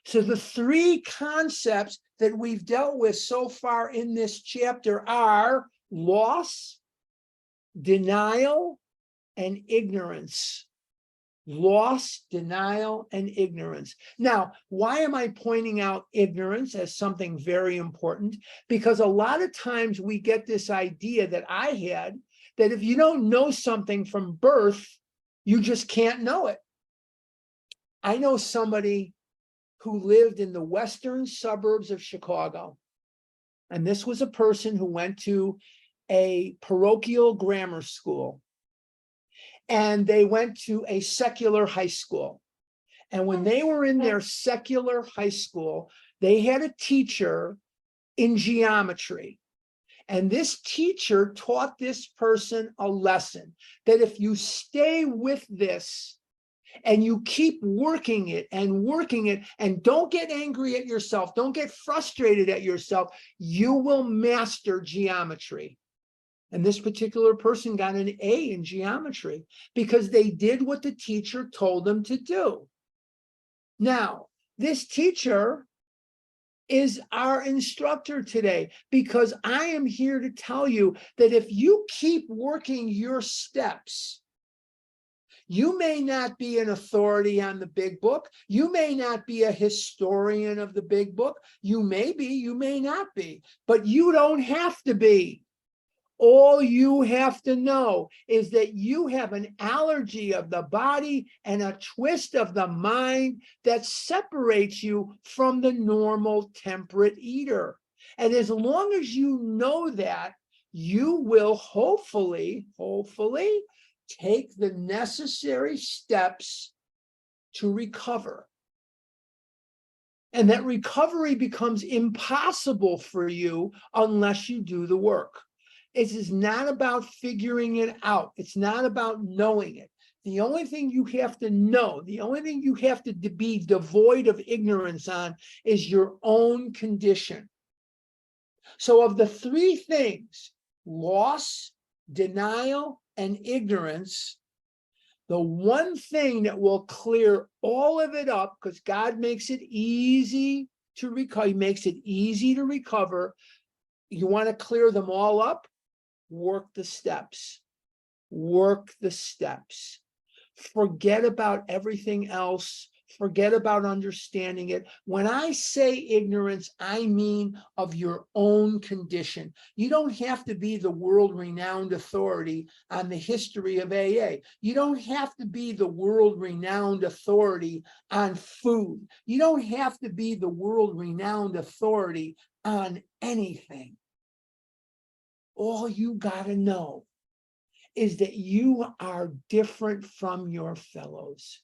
So the 3 concepts that we've dealt with so far in this chapter are loss, denial, and ignorance. Loss, denial, and ignorance. Now, why am I pointing out ignorance as something very important? Because a lot of times we get this idea that I had, that if you don't know something from birth, you just can't know it. I know somebody who lived in the western suburbs of Chicago. And this was a person who went to a parochial grammar school. And they went to a secular high school. And when they were in their secular high school, they had a teacher in geometry. And this teacher taught this person a lesson that if you stay with this, and you keep working it and don't get angry at yourself, don't get frustrated at yourself, you will master geometry. And this particular person got an A in geometry because they did what the teacher told them to do. Now, this teacher is our instructor today because I am here to tell you that if you keep working your steps, you may not be an authority on the big book. You may not be a historian of the big book. You may be, you may not be, but you don't have to be. All you have to know is that you have an allergy of the body and a twist of the mind that separates you from the normal temperate eater. And as long as you know that, you will hopefully take the necessary steps to recover. And that recovery becomes impossible for you unless you do the work. It is not about figuring it out. It's not about knowing it. The only thing you have to know, the only thing you have to be devoid of ignorance on is your own condition. So of the 3 things, loss, denial, and ignorance, the one thing that will clear all of it up, because God makes it easy to recover, He makes it easy to recover. You want to clear them all up? Work the steps. Work the steps. Forget about everything else. Forget about understanding it. When I say ignorance, I mean of your own condition. You don't have to be the world-renowned authority on the history of AA. You don't have to be the world-renowned authority on food. You don't have to be the world-renowned authority on anything. All you got to know is that you are different from your fellows.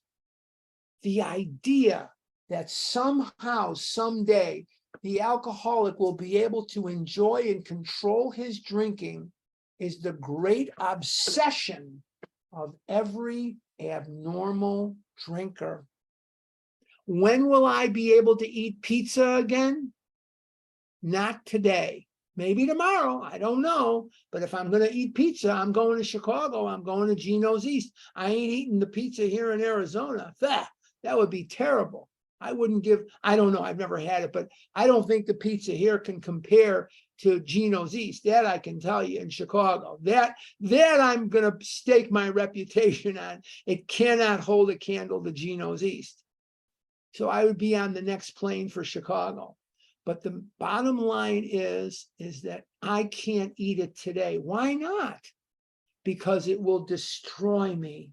The idea that somehow, someday, the alcoholic will be able to enjoy and control his drinking is the great obsession of every abnormal drinker. When will I be able to eat pizza again? Not today. Maybe tomorrow, I don't know. But if I'm going to eat pizza, I'm going to Chicago. I'm going to Gino's East. I ain't eating the pizza here in Arizona. That would be terrible. I don't know. I've never had it, but I don't think the pizza here can compare to Gino's East. That I can tell you in Chicago. That I'm going to stake my reputation on. It cannot hold a candle to Gino's East. So I would be on the next plane for Chicago. But the bottom line is that I can't eat it today. Why not? Because it will destroy me.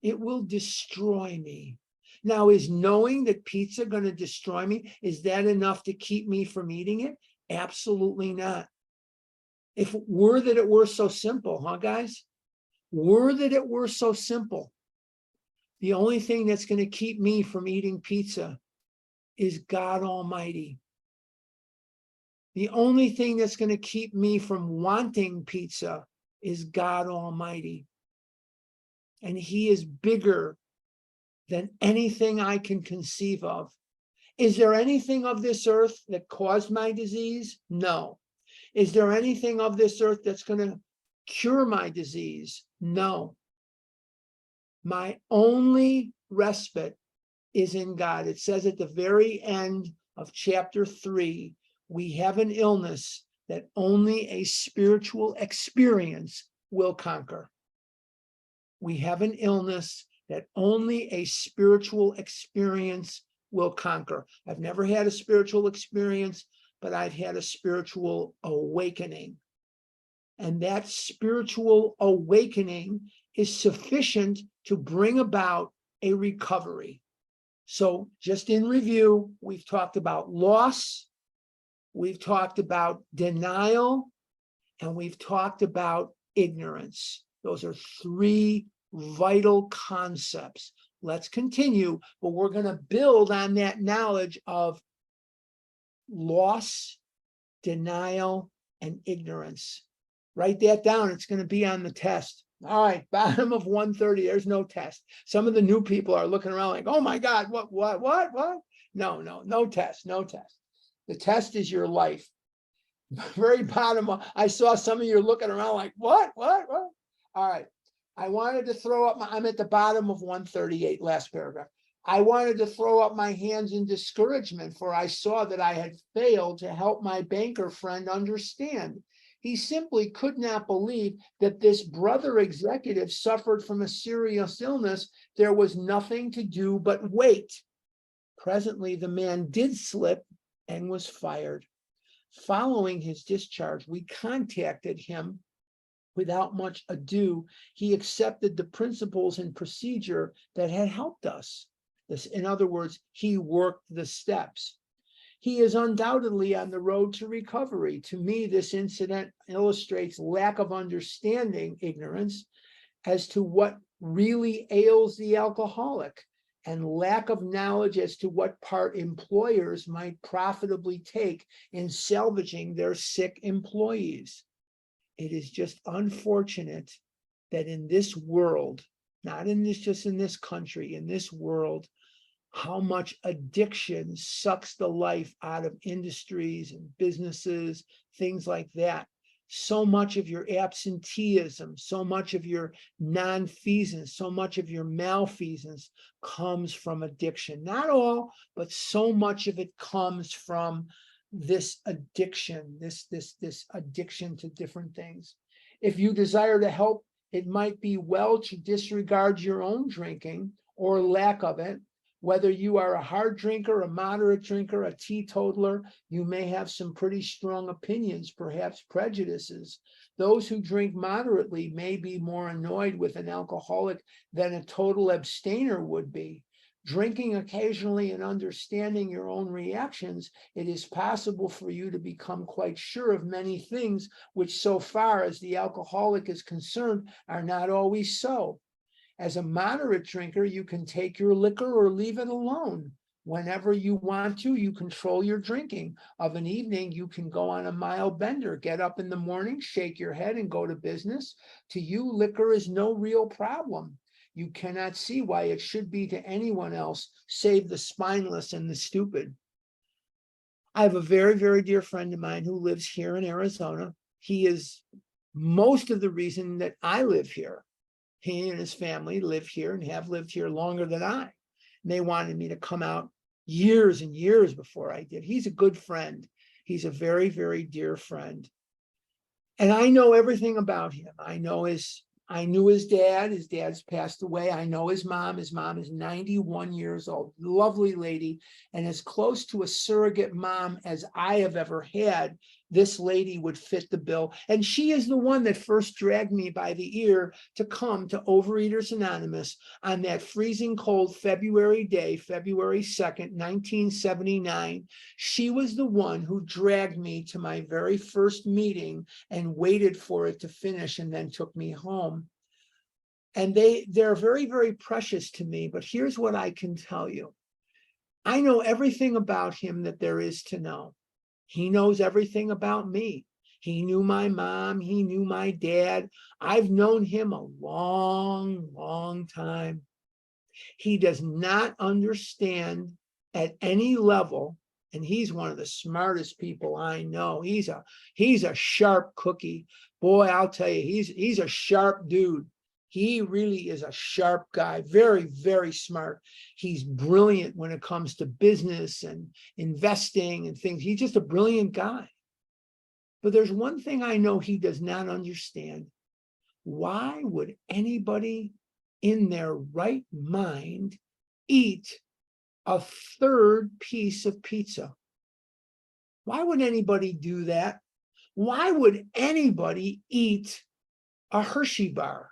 It will destroy me. Now, is knowing that pizza going to destroy me, is that enough to keep me from eating it? Absolutely not. If it were that it were so simple, huh, guys? Were that it were so simple. The only thing that's going to keep me from eating pizza is God Almighty. The only thing that's going to keep me from wanting pizza is God Almighty. And He is bigger than anything I can conceive of. Is there anything of this earth that caused my disease? No. Is there anything of this earth that's going to cure my disease? No. My only respite is in God. It says at the very end of chapter 3, we have an illness that only a spiritual experience will conquer. We have an illness that only a spiritual experience will conquer. I've never had a spiritual experience, but I've had a spiritual awakening. And that spiritual awakening is sufficient to bring about a recovery. So just in review, we've talked about loss, we've talked about denial, and we've talked about ignorance. Those are three vital concepts. Let's continue, but we're going to build on that knowledge of loss, denial, and ignorance. Write that down. It's going to be on the test. All right, bottom of 130, there's no test. Some of the new people are looking around like, oh my God, what? No test. The test is your life. Very bottom, I saw some of you looking around like, what? All right, I wanted to throw up I'm at the bottom of 138, last paragraph. I wanted to throw up my hands in discouragement, for I saw that I had failed to help my banker friend understand. He simply could not believe that this brother executive suffered from a serious illness. There was nothing to do but wait. Presently, the man did slip and was fired. Following his discharge, we contacted him without much ado. He accepted the principles and procedure that had helped us. In other words, he worked the steps. He is undoubtedly on the road to recovery. To me, this incident illustrates lack of understanding, ignorance, as to what really ails the alcoholic, and lack of knowledge as to what part employers might profitably take in salvaging their sick employees. It is just unfortunate that in this world, not in this, just in this country, in this world, how much addiction sucks the life out of industries and businesses, things like that. So much of your absenteeism, so much of your nonfeasance, so much of your malfeasance comes from addiction. Not all, but so much of it comes from this addiction, this addiction to different things. If you desire to help, it might be well to disregard your own drinking or lack of it. Whether you are a hard drinker, a moderate drinker, a teetotaler, you may have some pretty strong opinions, perhaps prejudices. Those who drink moderately may be more annoyed with an alcoholic than a total abstainer would be. Drinking occasionally and understanding your own reactions, it is possible for you to become quite sure of many things, which so far as the alcoholic is concerned, are not always so. As a moderate drinker, you can take your liquor or leave it alone. Whenever you want to, you control your drinking. Of an evening, you can go on a mild bender, get up in the morning, shake your head and go to business. To you, liquor is no real problem. You cannot see why it should be to anyone else, save the spineless and the stupid. I have a very, very dear friend of mine who lives here in Arizona. He is most of the reason that I live here. He and his family live here and have lived here longer than I. And they wanted me to come out years and years before I did. He's a good friend. He's a very, very dear friend. And I know everything about him. I knew his dad. His dad's passed away. I know his mom. His mom is 91 years old, lovely lady, and as close to a surrogate mom as I have ever had. This lady would fit the bill. And she is the one that first dragged me by the ear to come to Overeaters Anonymous on that freezing cold February day, February 2nd, 1979. She was the one who dragged me to my very first meeting and waited for it to finish and then took me home. And they're very, very precious to me. But here's what I can tell you. I know everything about him that there is to know. He knows everything about me. He knew my mom. He knew my dad. I've known him a long, long time. He does not understand at any level, and he's one of the smartest people I know. He's a sharp cookie. Boy, I'll tell you, he's a sharp dude. He really is a sharp guy, very, very smart. He's brilliant when it comes to business and investing and things. He's just a brilliant guy. But there's one thing I know he does not understand. Why would anybody in their right mind eat a third piece of pizza? Why would anybody do that? Why would anybody eat a Hershey bar?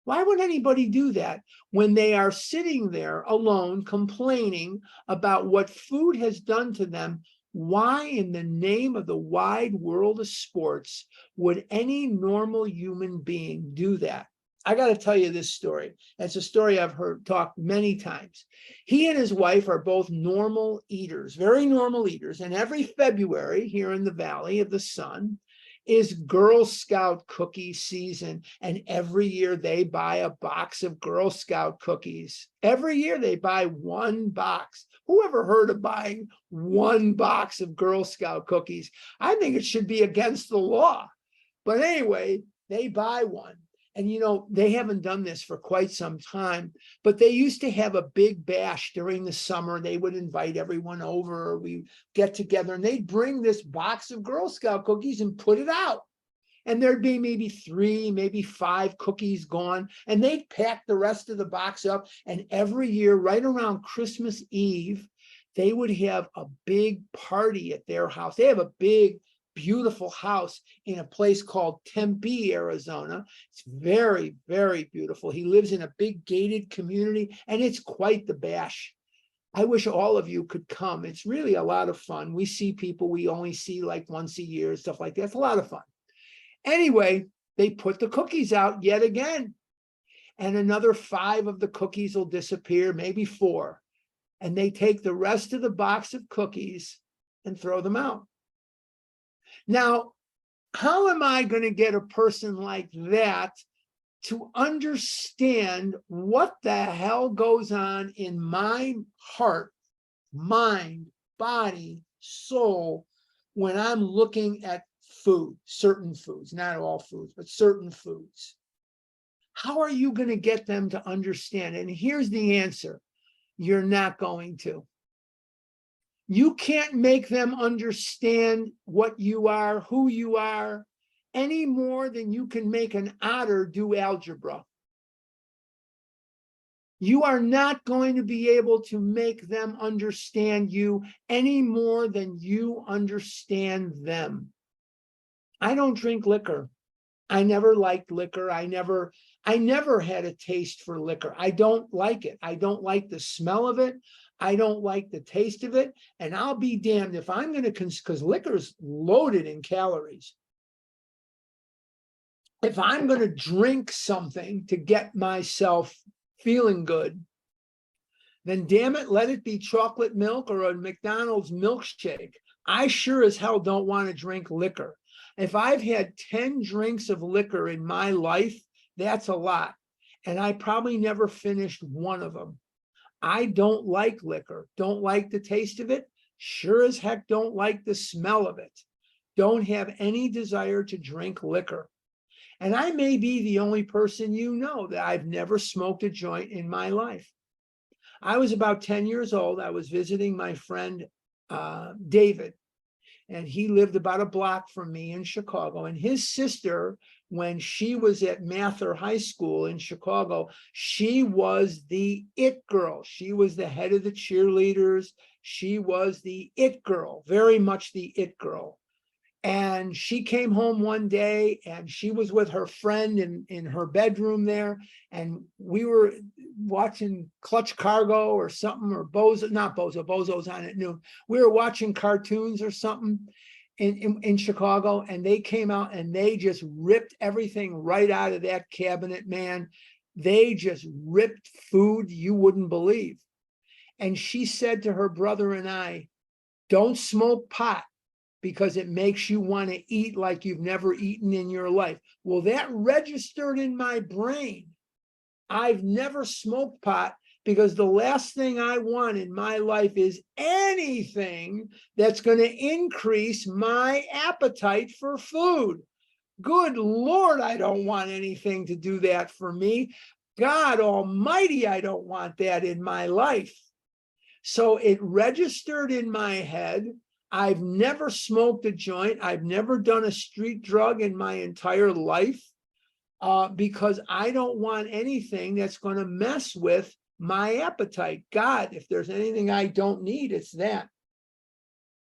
Why would anybody do that when they are sitting there alone complaining about what food has done to them? Why in the name of the wide world of sports would any normal human being do that? I got to tell you this story. It's a story I've heard talked many times. He and his wife are both normal eaters, very normal eaters. And every February here in the Valley of the Sun is Girl Scout cookie season. And every year they buy a box of Girl Scout cookies. Every year they buy one box. Who ever heard of buying one box of Girl Scout cookies? I think it should be against the law. But anyway, they buy one. And, you know, they haven't done this for quite some time, but they used to have a big bash during the summer. They would invite everyone over, or we get together, and they'd bring this box of Girl Scout cookies and put it out. And there'd be maybe 3, maybe 5 cookies gone, and they'd pack the rest of the box up. And every year, right around Christmas Eve, they would have a big party at their house. They have a big, beautiful house in a place called Tempe, Arizona. It's very, very beautiful. He lives in a big gated community, and it's quite the bash. I wish all of you could come. It's really a lot of fun. We see people we only see like once a year, stuff like that. It's a lot of fun. Anyway, they put the cookies out yet again, and another 5 of the cookies will disappear, maybe 4. And they take the rest of the box of cookies and throw them out. Now, how am I going to get a person like that to understand what the hell goes on in my heart, mind, body, soul, when I'm looking at food, certain foods, not all foods, but certain foods? How are you going to get them to understand? And here's the answer. You're not going to. You can't make them understand what you are, who you are, any more than you can make an otter do algebra. You are not going to be able to make them understand you any more than you understand them. I don't drink liquor. I never liked liquor. I never had a taste for liquor. I don't like it. I don't like the smell of it. I don't like the taste of it. And I'll be damned if I'm going to, because liquor is loaded in calories. If I'm going to drink something to get myself feeling good, then damn it, let it be chocolate milk or a McDonald's milkshake. I sure as hell don't want to drink liquor. If I've had 10 drinks of liquor in my life, that's a lot. And I probably never finished one of them. I don't like liquor, don't like the taste of it. Sure as heck don't like the smell of it. Don't have any desire to drink liquor. And I may be the only person you know that I've never smoked a joint in my life. I was about 10 years old. I was visiting my friend, David, and he lived about a block from me in Chicago. And his sister, when she was at Mather High School in Chicago, she was the it girl. She was the head of the cheerleaders. She was the it girl, very much the it girl. And she came home one day and she was with her friend in her bedroom there. And we were watching Clutch Cargo or something, or Bozo, not Bozo, Bozo's on at noon. We were watching cartoons or something in Chicago, and they came out and they just ripped everything right out of that cabinet, man. They just ripped food you wouldn't believe. And she said to her brother and I, don't smoke pot, because it makes you want to eat like you've never eaten in your life. Well, that registered in my brain. I've never smoked pot because the last thing I want in my life is anything that's going to increase my appetite for food. Good Lord, I don't want anything to do that for me. God Almighty, I don't want that in my life. So it registered in my head. I've never smoked a joint. I've never done a street drug in my entire life because I don't want anything that's going to mess with my appetite. God, if there's anything I don't need, it's that.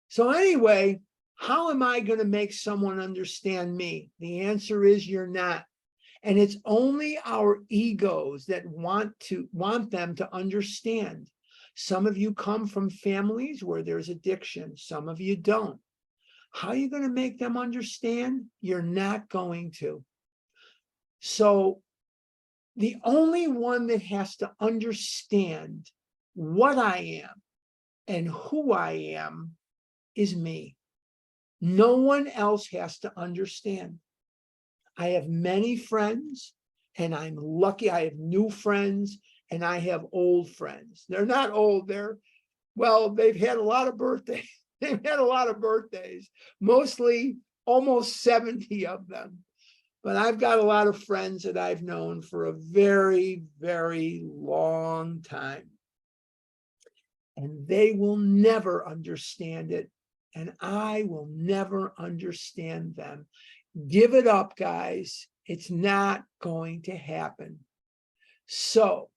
So anyway, how am I going to make someone understand me? The answer is you're not. And it's only our egos that want them to understand. Some of you come from families where there's addiction. Some of you don't. How are you going to make them understand? You're not going to. So the only one that has to understand what I am and who I am is me. No one else has to understand. I have many friends, and I'm lucky. I have new friends, and I have old friends. They're not old. They've had a lot of birthdays. They've had a lot of birthdays, mostly almost 70 of them. But I've got a lot of friends that I've known for a very, very long time. And they will never understand it. And I will never understand them. Give it up, guys. It's not going to happen. So,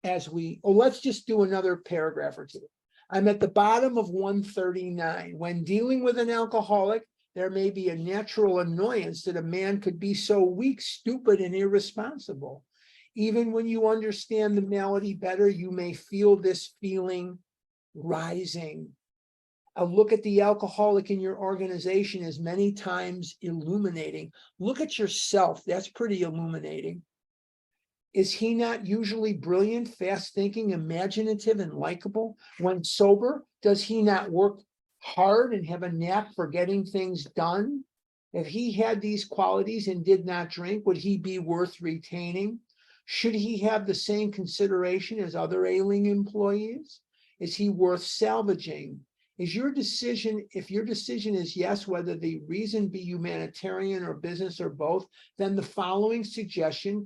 let's just do another paragraph or two. I'm at the bottom of 139. When dealing with an alcoholic, there may be a natural annoyance that a man could be so weak, stupid, and irresponsible. Even when you understand the malady better, you may feel this feeling rising. A look at the alcoholic in your organization is many times illuminating. Look at yourself. That's pretty illuminating. Is he not usually brilliant, fast-thinking, imaginative, and likable? When sober, does he not work hard and have a knack for getting things done? If he had these qualities and did not drink, would he be worth retaining? Should he have the same consideration as other ailing employees? Is he worth salvaging? If your decision is yes, whether the reason be humanitarian or business or both, then the following suggestion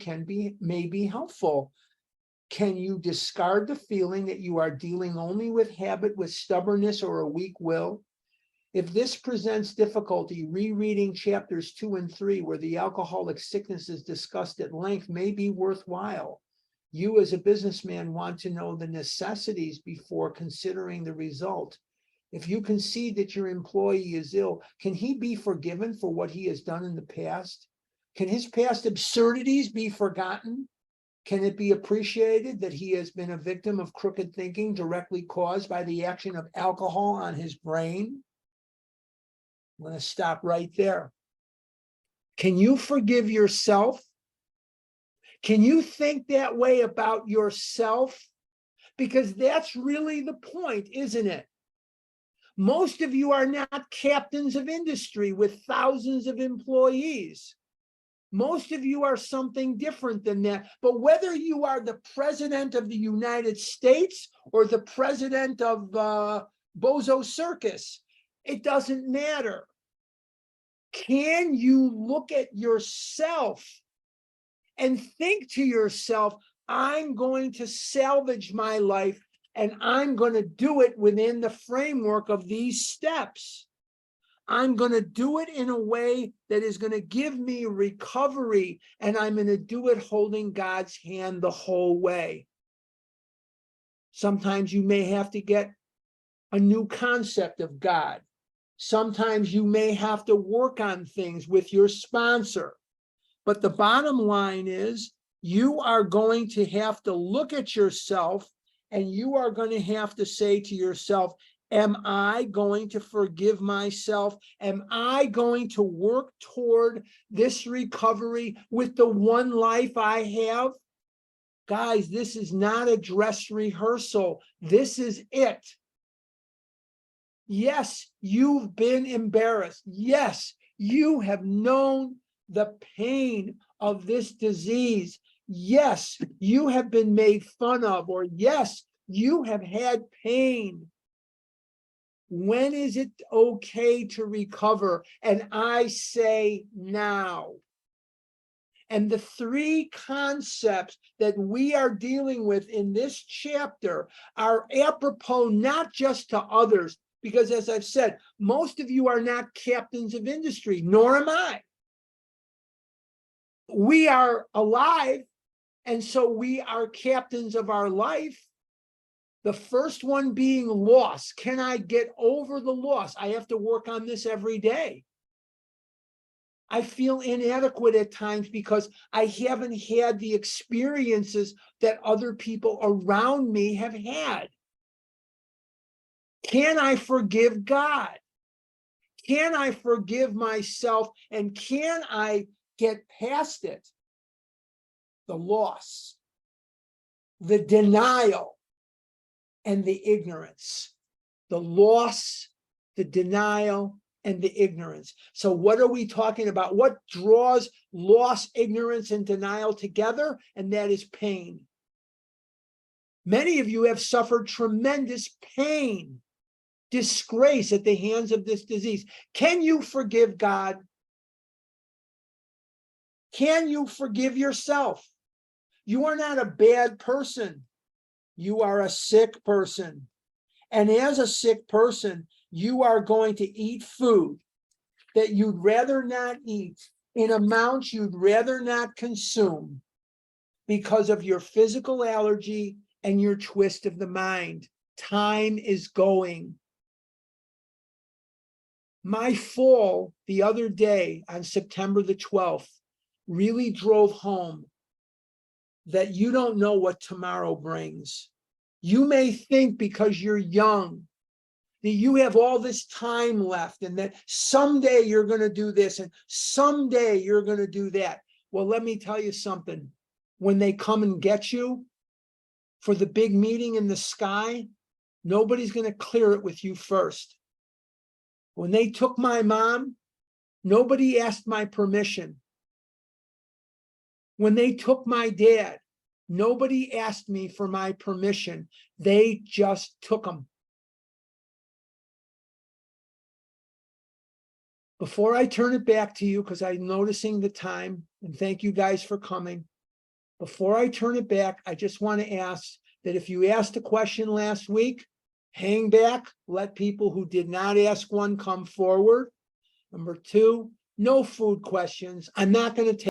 may be helpful. Can you discard the feeling that you are dealing only with habit, with stubbornness, or a weak will? If this presents difficulty, rereading chapters 2 and 3, where the alcoholic sickness is discussed at length, may be worthwhile. You as a businessman want to know the necessities before considering the result. If you concede that your employee is ill, can he be forgiven for what he has done in the past? Can his past absurdities be forgotten? Can it be appreciated that he has been a victim of crooked thinking directly caused by the action of alcohol on his brain? I'm going to stop right there. Can you forgive yourself? Can you think that way about yourself? Because that's really the point, isn't it? Most of you are not captains of industry with thousands of employees. Most of you are something different than that. But whether you are the president of the United States or the president of Bozo Circus, it doesn't matter. Can you look at yourself and think to yourself, I'm going to salvage my life and I'm going to do it within the framework of these steps. I'm going to do it in a way that is going to give me recovery, and I'm going to do it holding God's hand the whole way. Sometimes you may have to get a new concept of God. Sometimes you may have to work on things with your sponsor. But the bottom line is you are going to have to look at yourself and you are going to have to say to yourself, am I going to forgive myself? Am I going to work toward this recovery with the one life I have? Guys, this is not a dress rehearsal. This is it. Yes, you've been embarrassed. Yes, you have known the pain of this disease. Yes, you have been made fun of, or yes, you have had pain. When is it okay to recover? And I say now. And the three concepts that we are dealing with in this chapter are apropos not just to others, because as I've said, most of you are not captains of industry, nor am I. We are alive, and so we are captains of our life. The first one being loss. Can I get over the loss? I have to work on this every day. I feel inadequate at times because I haven't had the experiences that other people around me have had. Can I forgive God? Can I forgive myself? And can I get past it? The loss, the denial, and the ignorance. The loss, the denial, and the ignorance. So what are we talking about? What draws loss, ignorance, and denial together? And that is pain. Many of you have suffered tremendous pain, disgrace at the hands of this disease. Can you forgive God? Can you forgive yourself? You are not a bad person. You are a sick person. And as a sick person, you are going to eat food that you'd rather not eat in amounts you'd rather not consume because of your physical allergy and your twist of the mind. Time is going. My fall the other day on September the 12th really drove home that you don't know what tomorrow brings. You may think because you're young that you have all this time left and that someday you're going to do this and someday you're going to do that. Well, let me tell you something. When they come and get you for the big meeting in the sky, nobody's going to clear it with you first. When they took my mom, nobody asked my permission. When they took my dad, nobody asked me for my permission. They just took them. Before I turn it back to you, because I'm noticing the time, and thank you guys for coming, Before I turn it back, I just want to ask that if you asked a question last week, hang back, let people who did not ask one come forward. Number two, no food questions. I'm not going to take